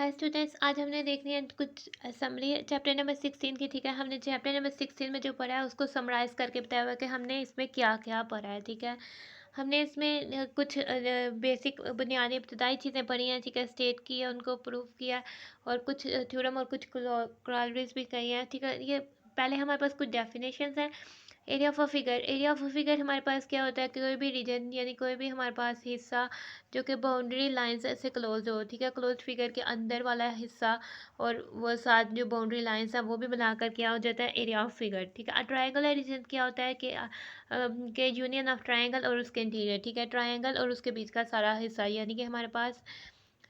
Hi students, आज हमने देखनी है कुछ समरी चैप्टर नंबर 16 की। ठीक है, हमने चैप्टर नंबर 16 में जो पढ़ा है उसको समराइज़ करके बताया हुआ है कि हमने इसमें क्या क्या पढ़ा है। ठीक है, हमने इसमें कुछ बेसिक बुनियादी इब्तदाई चीज़ें पढ़ी हैं। ठीक है, स्टेट की है, उनको प्रूव किया और कुछ थ्योरम और कुछ क्रोलरीज भी कही हैं। ठीक है, ये पहले हमारे पास कुछ डेफिनेशंस हैं। एरिया ऑफ अ फिगर हमारे पास क्या होता है कि कोई भी रीजन यानी कोई भी हमारे पास हिस्सा जो कि बाउंड्री लाइन से क्लोज हो। ठीक है, क्लोज फिगर के अंदर वाला हिस्सा और वो साथ जो बाउंड्री लाइंस है वो भी बनाकर क्या हो जाता है एरिया ऑफ फिगर। ठीक है, ट्रायंगुलर रीजन क्या होता है कि यूनियन ऑफ ट्रायंगल और उसके इंटीरियर। ठीक है, ट्रायंगल और उसके बीच का सारा हिस्सा, यानी कि हमारे पास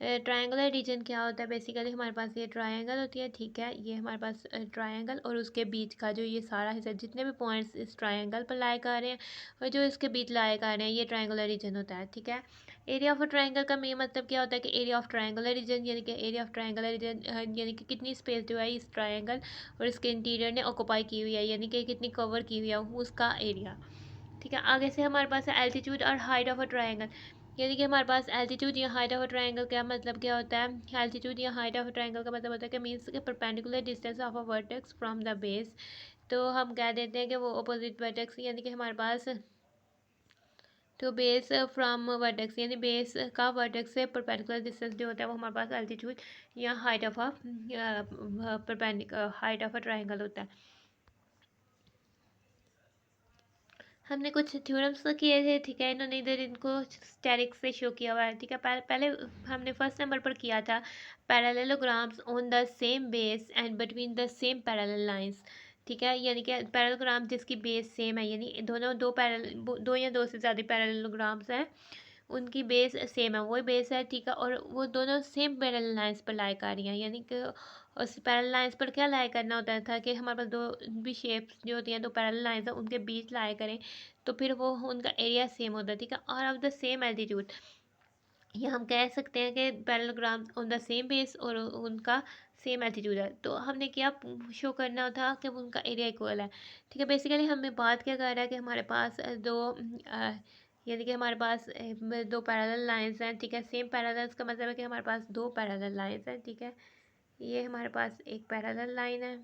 ट्रायंगुलर रीजन क्या होता है। बेसिकली हमारे पास ये ट्रायंगल होती है। ठीक है, ये हमारे पास ट्रायंगल और उसके बीच का जो ये सारा हिस्सा, जितने भी पॉइंट्स इस ट्रायंगल पर लाए कर रहे हैं और जो इसके बीच लाए कर रहे हैं, ये ट्रायंगुलर रीजन होता है। ठीक है, एरिया ऑफ ट्रायंगल का मेन मतलब क्या होता है कि एरिया ऑफ ट्रायंगुलर रीजन, यानी कि एरिया ऑफ ट्रायंगुलर रीजन यानी कि कितनी स्पेस जो है इस ट्रायंगल और इसके इंटीरियर ने ऑक्यूपाई की हुई है, यानी कि कितनी कवर की हुई है उसका एरिया। ठीक है, आगे से हमारे पास है एल्टीट्यूड और हाइट ऑफ अ ट्रायंगल। यानी कि हमारे पास एल्टीट्यूड या हाइट ऑफ अ ट्रायंगल क्या मतलब क्या होता है। एल्टीट्यूड या हाइट ऑफ अ ट्रायंगल का मतलब होता है कि मीन्स के perpendicular distance of a vertex from the base. तो हम कह देते हैं कि वो अपोजिट वर्टेक्स, यानी कि हमारे पास तो बेस फ्रॉम वर्टेक्स यानी बेस का वर्टेक्स से परपेंडिकुलर डिस्टेंस जो होता है वो हमारे पास एल्टीट्यूड या height of a height of a triangle होता है। हमने कुछ थ्योरम्स किए थे। ठीक है, इन्होंने इधर इनको स्टेरिक्स से शो किया हुआ है। ठीक है, पहले हमने फर्स्ट नंबर पर किया था parallelograms on the same base and between the same parallel lines. ठीक है, यानी कि पैरेललोग्राम जिसकी बेस सेम है, यानी दोनों दो या दो से ज़्यादा पैरेललोग्राम्स हैं, उनकी बेस सेम है, वही बेस है। ठीक है, और वो दोनों सेम पैरेलल लाइंस पर लाई कर रही हैं, यानी कि उस पैरेलल लाइंस पर क्या लाई करना होता था कि हमारे पास दो भी शेप्स जो होती हैं, दो पैरेलल लाइंस हैं, उनके बीच लाई करें तो फिर वो उनका एरिया सेम होता है। ठीक है, और ऑफ द सेम एल्टीट्यूड, ये हम कह सकते हैं कि parallelogram on the same base और उनका सेम एल्टीट्यूड है। तो हमने क्या शो करना था कि उनका एरिया इक्वल है। ठीक है, बेसिकली हमें बात क्या कर रहा है कि हमारे पास यानी कि हमारे पास दो पैरेलल लाइंस हैं। ठीक है, सेम पैरेलल्स का मतलब है कि हमारे पास दो पैरेलल लाइंस हैं। ठीक है, ये हमारे पास एक पैरेलल लाइन है।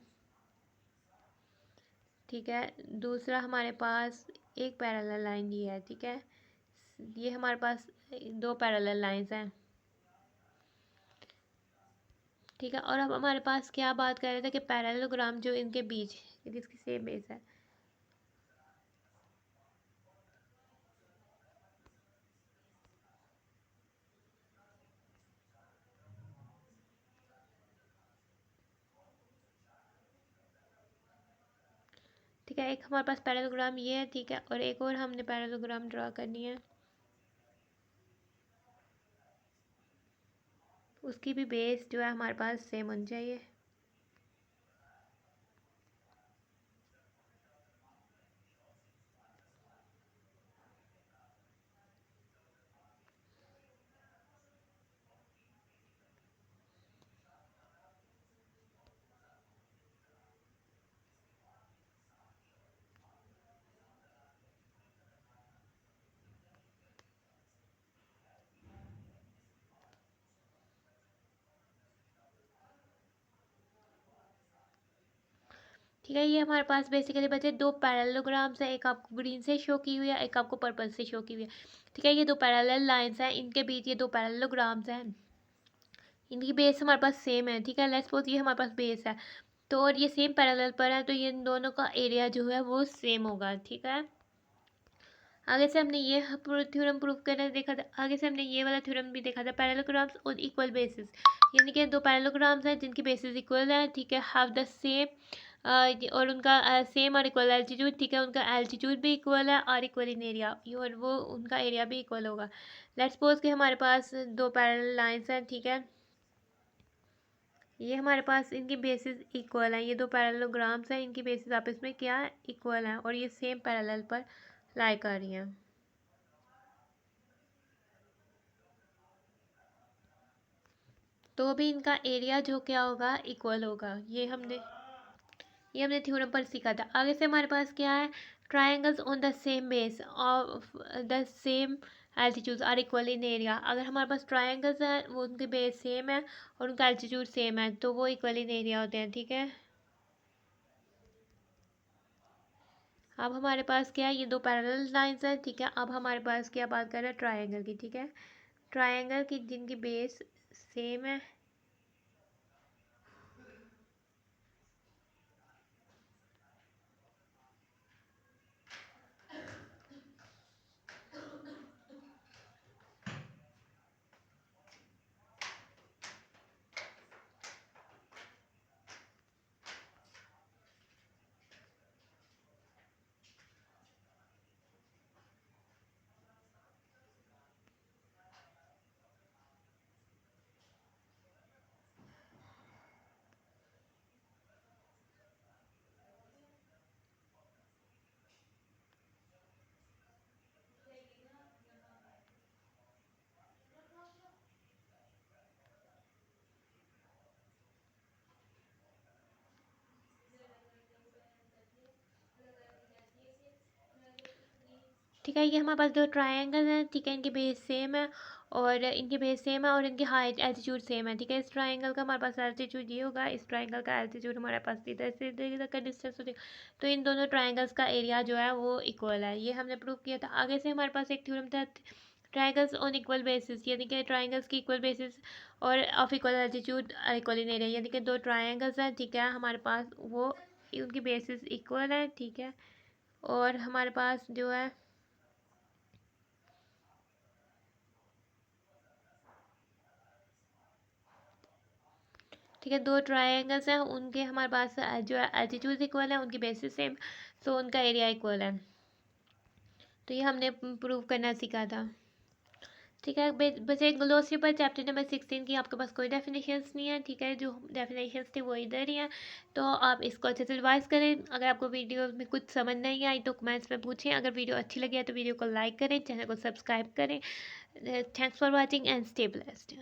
ठीक है, दूसरा हमारे पास एक पैरेलल लाइन ये है। ठीक है, ये हमारे पास दो पैरेलल लाइंस हैं। ठीक है, और अब हमारे पास क्या बात कर रहे थे कि पैरेललोग्राम जो इनके बीच जिसकी सेम बेस है। ठीक है, एक हमारे पास पैरेललोग्राम ये है। ठीक है, और एक और हमने पैरेललोग्राम ड्रा करनी है, उसकी भी बेस जो है हमारे पास सेम होनी चाहिए। ठीक है, ये हमारे पास बेसिकली बचे दो पैरेललोग्राम्स हैं, एक आपको ग्रीन से शो की हुई है, एक आपको पर्पल से शो की हुई है। ठीक है, ये दो पैरेलल लाइंस हैं, इनके बीच ये दो पैरेललोग्राम्स हैं, इनकी बेस हमारे पास सेम है। ठीक है, लेट्स सपोज ये हमारे पास बेस है तो और ये सेम पैरेलल पर है, तो ये इन दोनों का एरिया जो है वो सेम होगा। ठीक है, आगे से हमने ये थ्योरम प्रूव करना देखा था। आगे से हमने ये वाला थ्योरम भी देखा था, पैरेललोग्राम्स ऑन इक्वल बेसिस, यानी कि दो पैरेललोग्राम्स हैं जिनकी बेसिस इक्वल है। ठीक है, हैव द सेम और उनका सेम और इक्वल एल्टीट्यूड। ठीक है, उनका एल्टीट्यूड भी इक्वल है और इक्वल इन एरिया, और वो उनका एरिया भी इक्वल होगा। लेट्स सपोज कि हमारे पास दो पैरेलल लाइंस हैं। ठीक है, ये हमारे पास इनकी बेसिस इक्वल है, ये दो पैरेललोग्राम्स हैं, इनकी बेसिस आपस में क्या है इक्वल है और ये सेम पैरेलल पर लाई कर रही हैं। तो भी इनका एरिया जो क्या होगा इक्वल होगा। ये हमने थ्योरम पर सीखा था। आगे से हमारे पास क्या है, triangles on the same base of the same altitudes are equal in area. अगर हमारे पास ट्राइंगल्स हैं वो उनके बेस सेम है और उनका एल्टीट्यूड सेम है तो वो इक्वल इन एरिया होते हैं, ठीक है। अब हमारे पास क्या है, ये दो पैरेलल लाइंस हैं, ठीक है। अब हमारे पास क्या बात कर रहे हैं ट्राइंगल की, ठीक है। ट्राइंगल की जिनकी बेस सेम है ठीक है। ये हमारे पास दो ट्रायंगल हैं, ठीक है। इनके बेस सेम है और इनके बेस सेम है और इनकी हाइट एल्टीट्यूड सेम है, ठीक है। इस ट्रायंगल का हमारे पास एल्टीट्यूड ये होगा, इस ट्रायंगल का एल्टीट्यूड हमारे पास इधर से इधर का डिस्टेंस होती है। तो इन दोनों ट्रायंगल्स का एरिया जो है वो इक्वल है, ये हमने प्रूव किया था। आगे से हमारे पास एक थ्योरम था ट्रायंगल्स ऑन इक्वल बेसिस, यानी कि ट्रायंगल्स की इक्वल बेसिस और of equal altitude equal in area, यानी कि दो ट्रायंगल्स हैं, ठीक है। हमारे पास वो उनकी बेसिस इक्वल है, ठीक है। और हमारे पास जो है ठीक है, दो ट्रायंगल्स हैं, उनके हमारे पास जो है एल्टीट्यूड इक्वल है, उनकी बेसिस सेम, सो उनका एरिया इक्वल है। तो ये हमने प्रूव करना सीखा था, ठीक है। बस एक ग्लोसरी पर चैप्टर नंबर 16 की आपके पास कोई डेफिनेशंस नहीं है, ठीक है। जो डेफिनेशंस थे वो इधर ही हैं, तो आप इसको अच्छे से रिवाइज करें। अगर आपको वीडियो में कुछ समझ नहीं आई तो कमेंट्स में पूछें। अगर वीडियो अच्छी लगी है तो वीडियो को लाइक करें, चैनल को सब्सक्राइब करें। Thanks for watching and stay blessed.